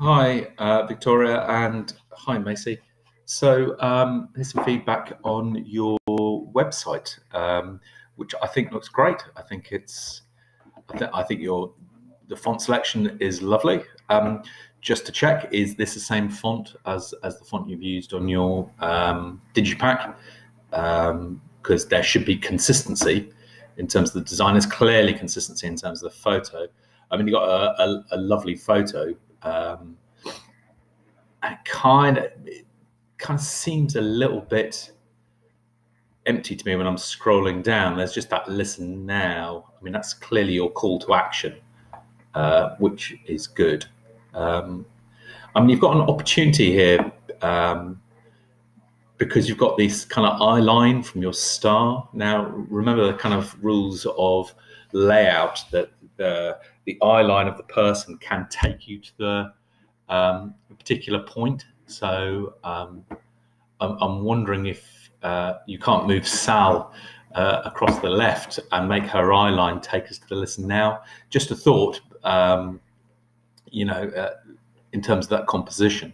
Hi, Victoria, and hi, Macy. So, here's some feedback on your website, which I think looks great. I think I think the font selection is lovely. Just to check, is this the same font as the font you've used on your Digipack? Because there should be consistency in terms of the design. There's clearly consistency in terms of the photo. I mean, you've got a lovely photo. It kind of seems a little bit empty to me when I'm scrolling down. There's just that listen now. I mean, that's clearly your call to action, which is good. I mean, you've got an opportunity here because you've got this kind of eye line from your star. Now, remember the kind of rules of layout that the eye line of the person can take you to the a particular point. So I'm wondering if you can't move Sal across the left and make her eye line take us to the listen now. Just a thought, in terms of that composition.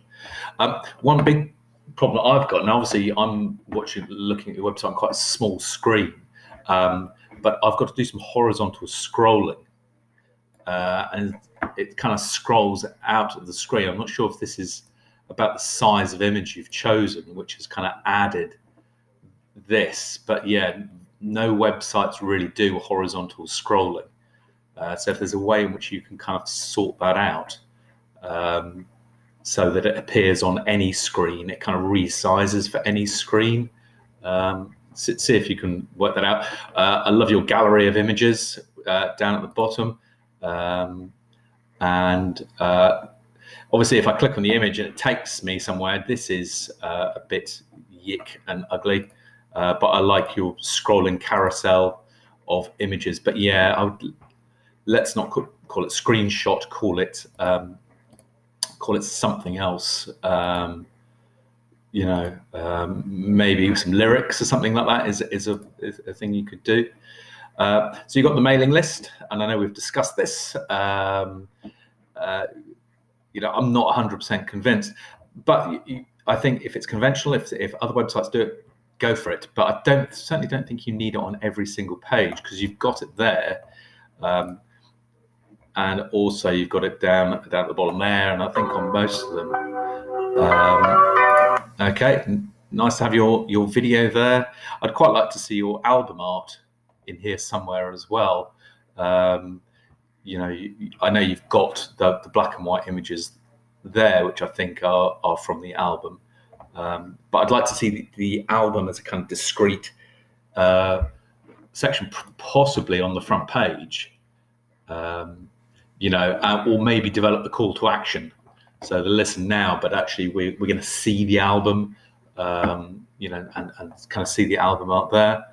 One big problem I've got, and obviously I'm looking at your website on quite a small screen, but I've got to do some horizontal scrolling. And it kind of scrolls out of the screen. I'm not sure if this is about the size of image you've chosen, which has kind of added this. But yeah, no websites really do horizontal scrolling. So if there's a way in which you can kind of sort that out so that it appears on any screen, it kind of resizes for any screen. See if you can work that out. I love your gallery of images down at the bottom. Obviously, if I click on the image and it takes me somewhere, this is a bit yick and ugly, but I like your scrolling carousel of images. But yeah, let's not call it screenshot, call it something else. Maybe some lyrics or something like that is a thing you could do. So you've got the mailing list, and I know we've discussed this. I'm not 100% convinced, but I think if it's conventional, if other websites do it, go for it. But I certainly don't think you need it on every single page, because you've got it there, and also you've got it down at the bottom there, and I think on most of them. Okay, nice to have your video there. I'd quite like to see your album art in here somewhere as well. I know you've got the black and white images there, which I think are from the album. But I'd like to see the album as a kind of discrete section, possibly on the front page, or maybe develop the call to action. So the listen now, but actually we're going to see the album, and kind of see the album art there.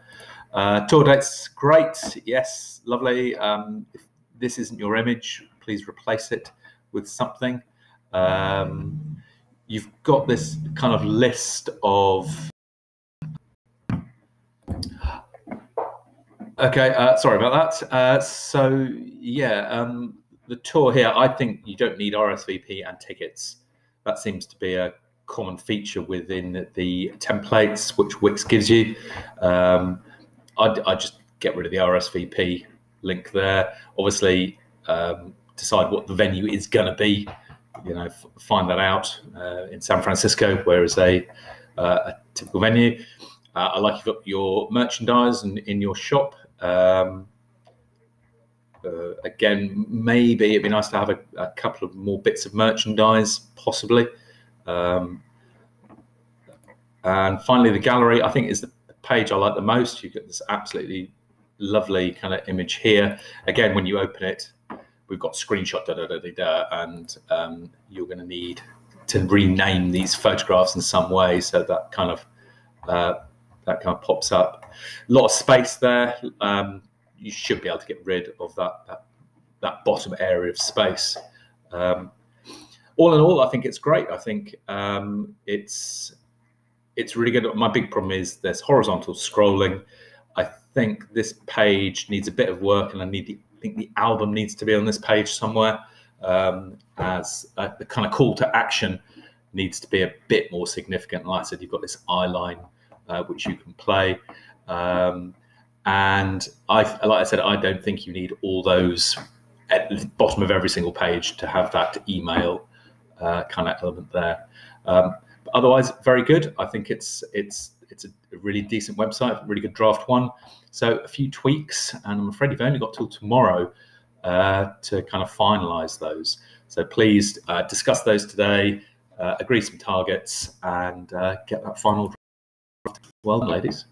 Tour dates, great. Yes, lovely. If this isn't your image, please replace it with something. You've got this kind of list of... Okay, sorry about that. So yeah, the tour here, I think you don't need RSVP and tickets. That seems to be a common feature within the templates which Wix gives you. I'd just get rid of the RSVP link there. Obviously, decide what the venue is going to be. Find that out. In San Francisco, where is a typical venue. I like you've got your merchandise in your shop. Again, maybe it'd be nice to have a couple of more bits of merchandise, possibly. And finally, the gallery, I think, is the page I like the most. You get this absolutely lovely kind of image here. Again, when you open it, we've got screenshot and you're going to need to rename these photographs in some way, so that kind of pops up. A lot of space there. You should be able to get rid of that bottom area of space. All in all, I think it's great. I think it's really good. My big problem is there's horizontal scrolling. I think this page needs a bit of work, and I think the album needs to be on this page somewhere. as the kind of call to action needs to be a bit more significant. Like I said, you've got this eye line which you can play. And like I said, I don't think you need all those at the bottom of every single page to have that email kind of element there. But otherwise, very good. I think it's a really decent website, really good draft one. So a few tweaks, and I'm afraid you've only got till tomorrow to kind of finalize those. So please discuss those today, agree some targets, and get that final draft. Well done, ladies.